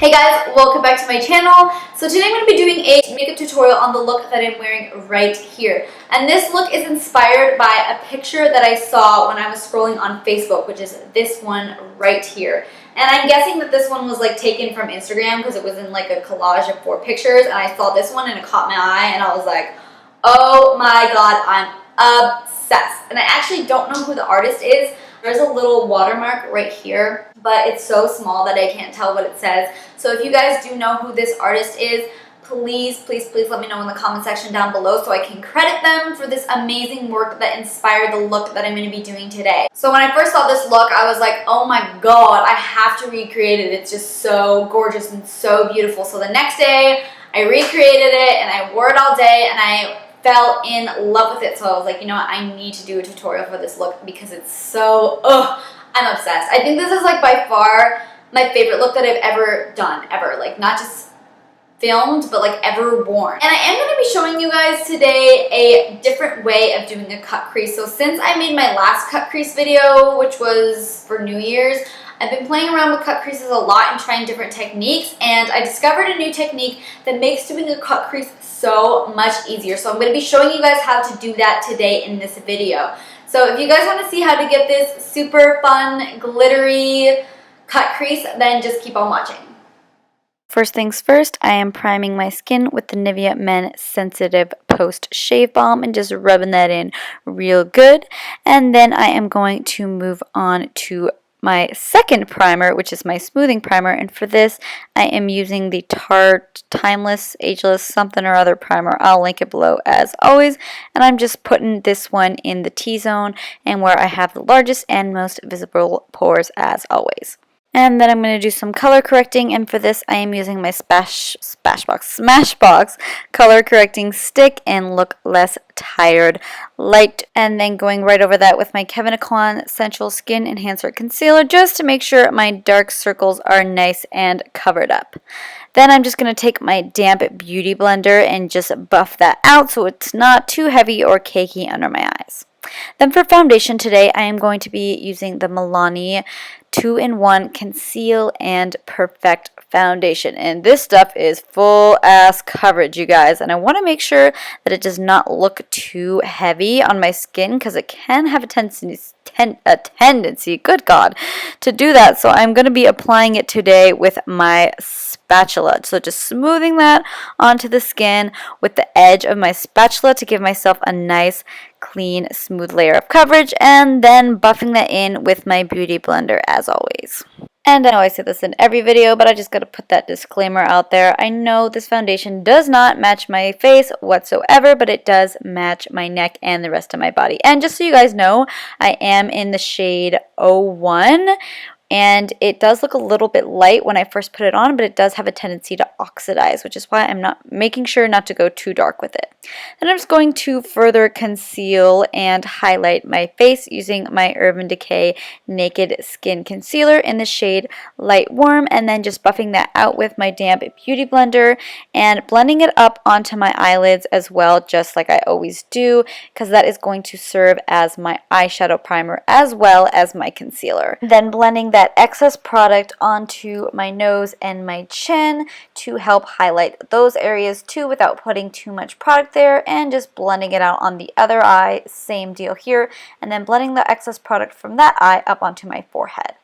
Hey guys, welcome back to my channel. So today I'm going to be doing a makeup tutorial on the look that I'm wearing right here. And this look is inspired by a picture that I saw when I was scrolling on Facebook, which is this one right here. And I'm guessing that this one was like taken from Instagram because it was in like a collage of 4 pictures, and I saw this one and it caught my eye and I was like, oh my god, I'm obsessed. And I actually don't know who the artist is. There's a little watermark right here, but it's so small that I can't tell what it says. So if you guys do know who this artist is, please let me know in the comment section down below so I can credit them for this amazing work that inspired the look that I'm going to be doing today. So when I first saw this look, I was like, oh my god, I have to recreate it. It's just so gorgeous and so beautiful. So the next day, I recreated it and I wore it all day and I fell in love with it. So I was like, you know what, I need to do a tutorial for this look because it's so, I'm obsessed. I think this is like by far my favorite look that I've ever done, ever. Like not just filmed, but like ever worn. And I am going to be showing you guys today a different way of doing a cut crease. So since I made my last cut crease video, which was for New Year's, I've been playing around with cut creases a lot and trying different techniques, and I discovered a new technique that makes doing a cut crease so much easier. So I'm going to be showing you guys how to do that today in this video. So if you guys want to see how to get this super fun, glittery cut crease, then just keep on watching. First things first, I am priming my skin with the Nivea Men Sensitive Post Shave Balm and just rubbing that in real good. And then I am going to move on to my second primer, which is my smoothing primer, and for this I am using the Tarte Timeless Ageless something or other primer. I'll link it below as always, and I'm just putting this one in the T-zone and where I have the largest and most visible pores as always. And then I'm going to do some color correcting, and for this I am using my Smashbox color correcting stick and Look Less Tired light, and then going right over that with my Kevyn Aucoin Sensual Skin Enhancer Concealer just to make sure my dark circles are nice and covered up. Then I'm just going to take my damp beauty blender and just buff that out so it's not too heavy or cakey under my eyes. Then for foundation today, I am going to be using the Milani 2-in-1 Conceal and Perfect Foundation. And this stuff is full ass coverage, you guys. And I want to make sure that it does not look too heavy on my skin because it can have a tendency, good God, to do that. So I'm going to be applying it today with my spatula. So just smoothing that onto the skin with the edge of my spatula to give myself a nice, clean, smooth layer of coverage, and then buffing that in with my beauty blender as always. And I know I say this in every video, but I just got to put that disclaimer out there. I know this foundation does not match my face whatsoever, but it does match my neck and the rest of my body. And just so you guys know, I am in the shade 01. And it does look a little bit light when I first put it on, but it does have a tendency to oxidize, which is why I'm not making sure not to go too dark with it. Then I'm just going to further conceal and highlight my face using my Urban Decay Naked Skin Concealer in the shade Light Warm, and then just buffing that out with my damp beauty blender and blending it up onto my eyelids as well, just like I always do, because that is going to serve as my eyeshadow primer as well as my concealer. Then blending that excess product onto my nose and my chin to help highlight those areas too without putting too much product there, and just blending it out on the other eye, same deal here, and then blending the excess product from that eye up onto my forehead.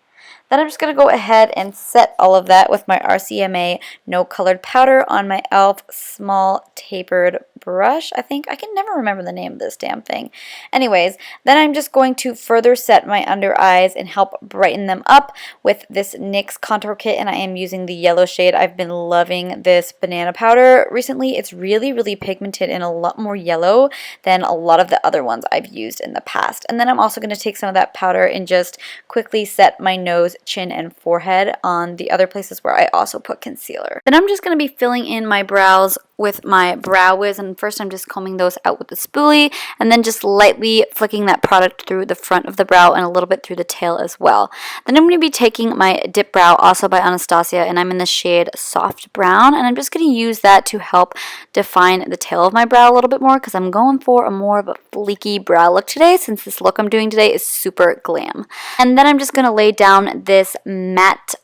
Then I'm just going to go ahead and set all of that with my RCMA No Colored Powder on my e.l.f. small tapered brush. I think I can never remember the name of this damn thing. Anyways, then I'm just going to further set my under eyes and help brighten them up with this NYX Contour Kit, and I am using the yellow shade. I've been loving this banana powder recently. It's really, really pigmented and a lot more yellow than a lot of the other ones I've used in the past. And then I'm also going to take some of that powder and just quickly set my nose, chin, and forehead on the other places where I also put concealer. Then I'm just going to be filling in my brows with my brow wiz, and first I'm just combing those out with the spoolie and then just lightly flicking that product through the front of the brow and a little bit through the tail as well. Then I'm going to be taking my Dipbrow, also by Anastasia, and I'm in the shade Soft Brown, and I'm just going to use that to help define the tail of my brow a little bit more because I'm going for a more of a fleeky brow look today, since this look I'm doing today is super glam. And then I'm just going to lay down this matte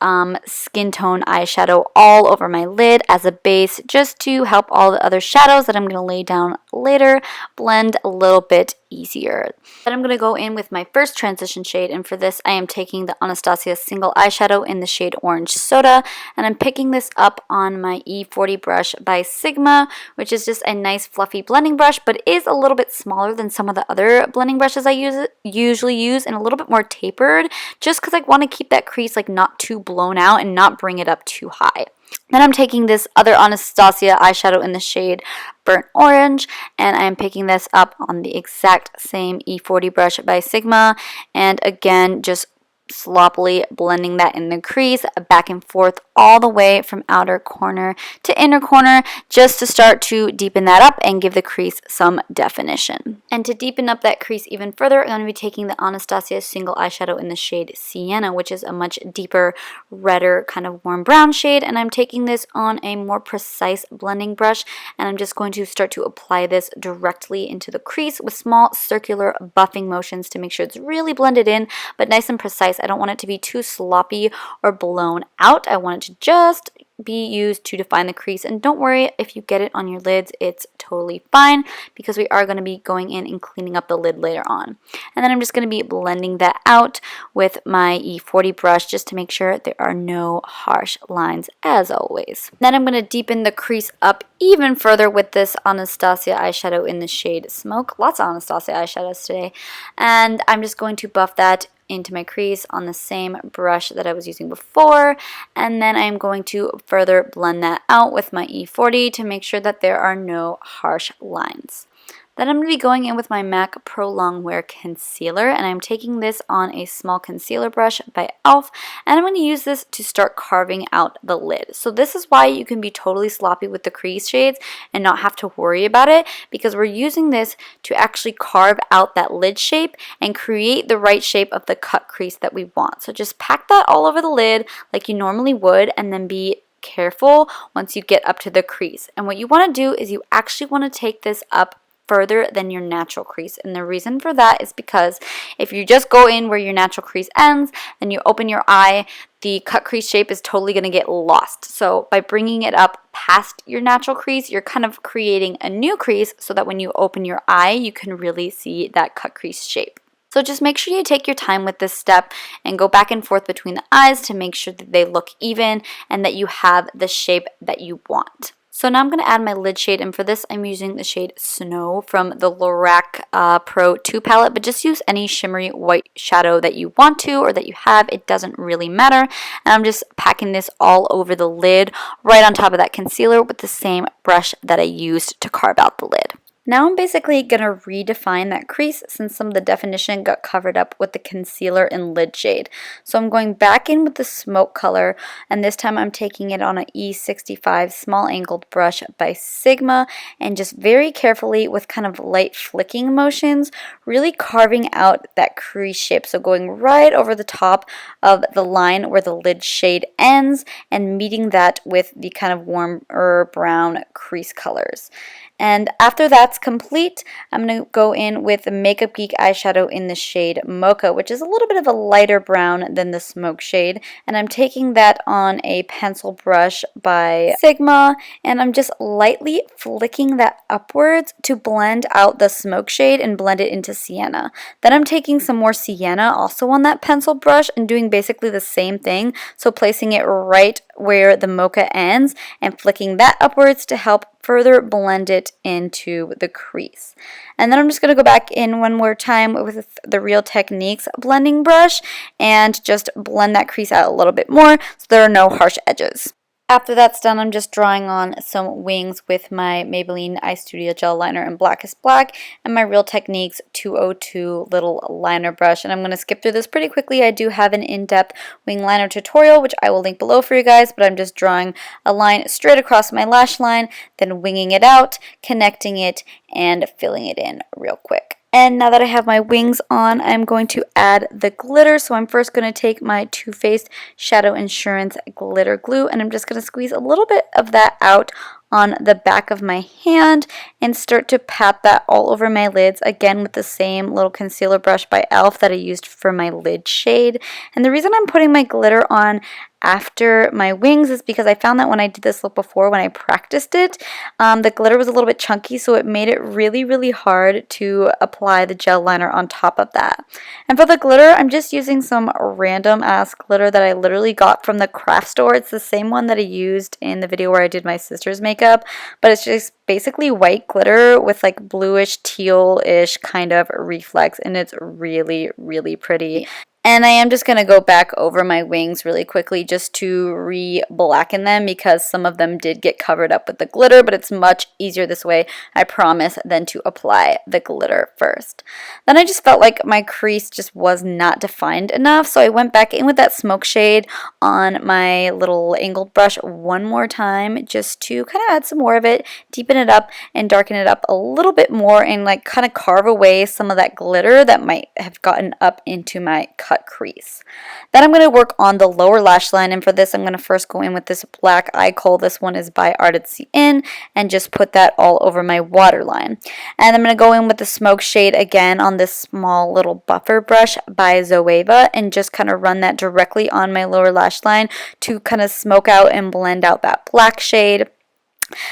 skin tone eyeshadow all over my lid as a base, just to help all the other shadows that I'm going to lay down later blend a little bit easier. Then I'm going to go in with my first transition shade, and for this I am taking the Anastasia single eyeshadow in the shade Orange Soda, and I'm picking this up on my E40 brush by Sigma, which is just a nice fluffy blending brush, but is a little bit smaller than some of the other blending brushes I usually use, and a little bit more tapered, just because I want to keep that crease like not too blown out and not bring it up too high. Then I'm taking this other Anastasia eyeshadow in the shade Burnt Orange, and I'm picking this up on the exact same E40 brush by Sigma, and again just sloppily blending that in the crease back and forth all the way from outer corner to inner corner, just to start to deepen that up and give the crease some definition. And to deepen up that crease even further, I'm going to be taking the Anastasia single eyeshadow in the shade Sienna, which is a much deeper, redder, kind of warm brown shade, and I'm taking this on a more precise blending brush, and I'm just going to start to apply this directly into the crease with small circular buffing motions to make sure it's really blended in, but nice and precise. I don't want it to be too sloppy or blown out. I want it to just be used to define the crease, and don't worry if you get it on your lids, it's totally fine because we are going to be going in and cleaning up the lid later on. And then I'm just going to be blending that out with my E40 brush just to make sure there are no harsh lines as always. Then I'm going to deepen the crease up even further with this Anastasia eyeshadow in the shade Smoke. Lots of Anastasia eyeshadows today, and I'm just going to buff that into my crease on the same brush that I was using before, and then I'm going to further blend that out with my E40 to make sure that there are no harsh lines. Then I'm going to be going in with my MAC Pro Longwear Concealer, and I'm taking this on a small concealer brush by e.l.f., and I'm going to use this to start carving out the lid. So this is why you can be totally sloppy with the crease shades and not have to worry about it, because we're using this to actually carve out that lid shape and create the right shape of the cut crease that we want. So just pack that all over the lid like you normally would, and then be careful once you get up to the crease. And what you want to do is you actually want to take this up further than your natural crease, and the reason for that is because if you just go in where your natural crease ends and you open your eye, the cut crease shape is totally going to get lost. So by bringing it up past your natural crease, you're kind of creating a new crease so that when you open your eye, you can really see that cut crease shape. So just make sure you take your time with this step and go back and forth between the eyes to make sure that they look even and that you have the shape that you want. So now I'm going to add my lid shade, and for this I'm using the shade Snow from the Lorac Pro 2 palette, but just use any shimmery white shadow that you want to or that you have. It doesn't really matter. And I'm just packing this all over the lid right on top of that concealer with the same brush that I used to carve out the lid. Now I'm basically going to redefine that crease since some of the definition got covered up with the concealer and lid shade. So I'm going back in with the Smoke color, and this time I'm taking it on an E65 small angled brush by Sigma, and just very carefully with kind of light flicking motions, really carving out that crease shape. So going right over the top of the line where the lid shade ends and meeting that with the kind of warmer brown crease colors. And after that's complete, I'm going to go in with the MakeupGeek eyeshadow in the shade Mocha, which is a little bit of a lighter brown than the Smoke shade. And I'm taking that on a pencil brush by Sigma, and I'm just lightly flicking that upwards to blend out the Smoke shade and blend it into Sienna. Then I'm taking some more Sienna also on that pencil brush and doing basically the same thing. So placing it right where the Mocha ends and flicking that upwards to help further blend it into the crease. And then I'm just going to go back in one more time with the Real Techniques blending brush and just blend that crease out a little bit more so there are no harsh edges. After that's done, I'm just drawing on some wings with my Maybelline Eye Studio Gel Liner in Blackest Black and my Real Techniques 202 little liner brush. And I'm going to skip through this pretty quickly. I do have an in-depth wing liner tutorial, which I will link below for you guys, but I'm just drawing a line straight across my lash line, then winging it out, connecting it, and filling it in real quick. And now that I have my wings on, I'm going to add the glitter. So I'm first going to take my Too Faced Shadow Insurance glitter glue, and I'm just going to squeeze a little bit of that out on the back of my hand and start to pat that all over my lids, again with the same little concealer brush by e.l.f. that I used for my lid shade. And the reason I'm putting my glitter on after my wings is because I found that when I did this look before, when I practiced it, the glitter was a little bit chunky, so it made it really hard to apply the gel liner on top of that. And for the glitter, I'm just using some random ass glitter that I literally got from the craft store. It's the same one that I used in the video where I did my sister's makeup, but it's just basically white glitter with like bluish teal-ish kind of reflex, and it's really pretty. And I am just going to go back over my wings really quickly just to re-blacken them because some of them did get covered up with the glitter, but it's much easier this way, I promise, than to apply the glitter first. Then I just felt like my crease just was not defined enough, so I went back in with that smoke shade on my little angled brush one more time just to kind of add some more of it, deepen it up, and darken it up a little bit more and like kind of carve away some of that glitter that might have gotten up into my cut crease. Then I'm going to work on the lower lash line, and for this I'm going to first go in with this black eye kohl. This one is by Artsy In, and just put that all over my waterline. And I'm going to go in with the smoke shade again on this small little buffer brush by Zoeva and just kind of run that directly on my lower lash line to kind of smoke out and blend out that black shade.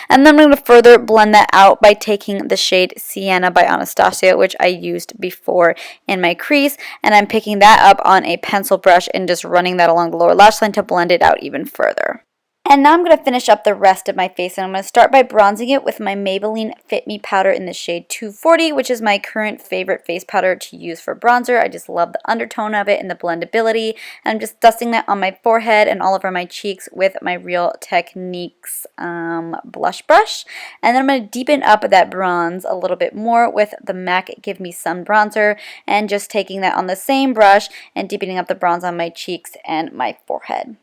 And then I'm going to further blend that out by taking the shade Sienna by Anastasia, which I used before in my crease, and I'm picking that up on a pencil brush and just running that along the lower lash line to blend it out even further. And now I'm going to finish up the rest of my face, and I'm going to start by bronzing it with my Maybelline Fit Me powder in the shade 240, which is my current favorite face powder to use for bronzer. I just love the undertone of it and the blendability. And I'm just dusting that on my forehead and all over my cheeks with my Real Techniques blush brush. And then I'm going to deepen up that bronze a little bit more with the MAC Give Me Sun bronzer, and just taking that on the same brush and deepening up the bronze on my cheeks and my forehead.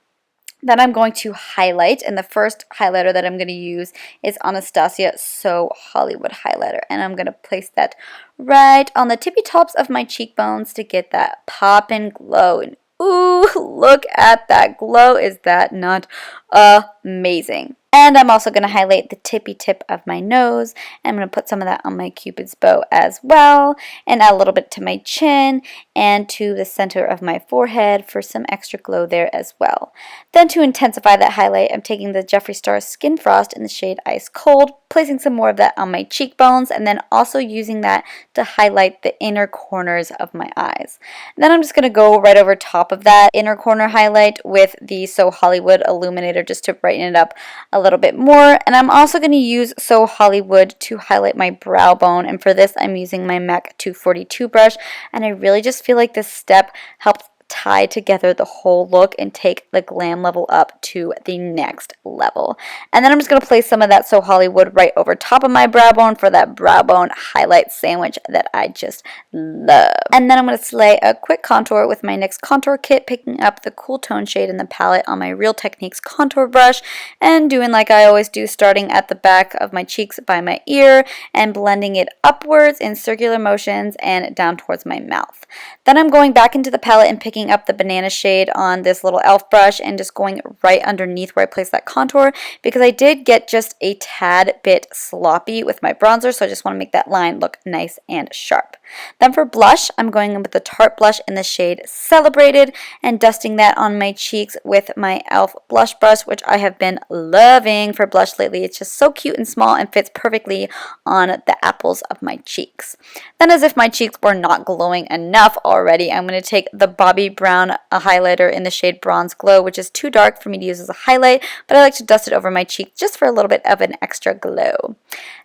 Then I'm going to highlight, and the first highlighter that I'm going to use is Anastasia So Hollywood highlighter, and I'm going to place that right on the tippy tops of my cheekbones to get that pop and glow. And ooh, look at that glow. Is that not amazing? And I'm also going to highlight the tippy tip of my nose. I'm going to put some of that on my Cupid's bow as well, and add a little bit to my chin and to the center of my forehead for some extra glow there as well. Then to intensify that highlight, I'm taking the Jeffree Star Skin Frost in the shade Ice Cold, placing some more of that on my cheekbones, and then also using that to highlight the inner corners of my eyes. And then I'm just going to go right over top of that inner corner highlight with the So Hollywood Illuminator just to brighten it up a little bit more. And I'm also going to use So Hollywood to highlight my brow bone, and for this I'm using my MAC 242 brush, and I really just feel like this step helps tie together the whole look and take the glam level up to the next level. And then I'm just going to place some of that So Hollywood right over top of my brow bone for that brow bone highlight sandwich that I just love. And then I'm going to slay a quick contour with my NYX Contour Kit, picking up the cool tone shade in the palette on my Real Techniques contour brush and doing like I always do, starting at the back of my cheeks by my ear and blending it upwards in circular motions and down towards my mouth. Then I'm going back into the palette and picking up the banana shade on this little e.l.f. brush and just going right underneath where I placed that contour, because I did get just a tad bit sloppy with my bronzer, so I just want to make that line look nice and sharp. Then for blush, I'm going in with the Tarte blush in the shade Celebrated and dusting that on my cheeks with my e.l.f. blush brush, which I have been loving for blush lately. It's just so cute and small and fits perfectly on the apples of my cheeks. Then, as if my cheeks were not glowing enough already, already, I'm going to take the Bobbi Brown highlighter in the shade Bronze Glow, which is too dark for me to use as a highlight, but I like to dust it over my cheek just for a little bit of an extra glow.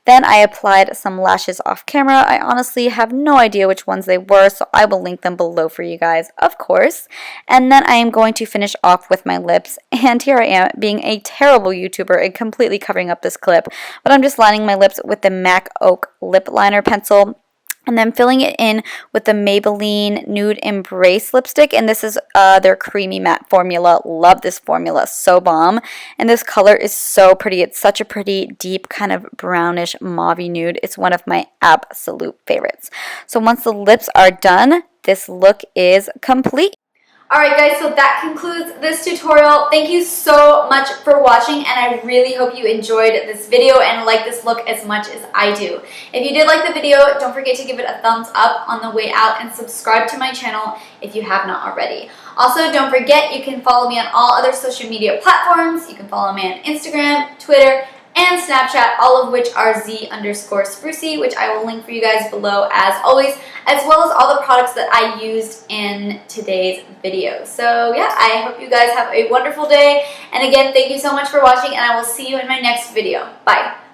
Then I applied some lashes off camera. I honestly have no idea which ones they were, so I will link them below for you guys, of course. And then I am going to finish off with my lips, and here I am being a terrible YouTuber and completely covering up this clip, but I'm just lining my lips with the MAC Oak lip liner pencil, and then filling it in with the Maybelline Nude Embrace lipstick, and this is their creamy matte formula. Love this formula, so bomb. And this color is so pretty. It's such a pretty deep kind of brownish mauvey nude. It's one of my absolute favorites. So once the lips are done, this look is complete. Alright guys, so that concludes this tutorial. Thank you so much for watching, and I really hope you enjoyed this video and like this look as much as I do. If you did like the video, don't forget to give it a thumbs up on the way out and subscribe to my channel if you have not already. Also, don't forget you can follow me on all other social media platforms. You can follow me on Instagram, Twitter, and Snapchat, all of which are Z_Sprucey, which I will link for you guys below as always, as well as all the products that I used in today's video. So yeah, I hope you guys have a wonderful day. And again, thank you so much for watching, and I will see you in my next video. Bye.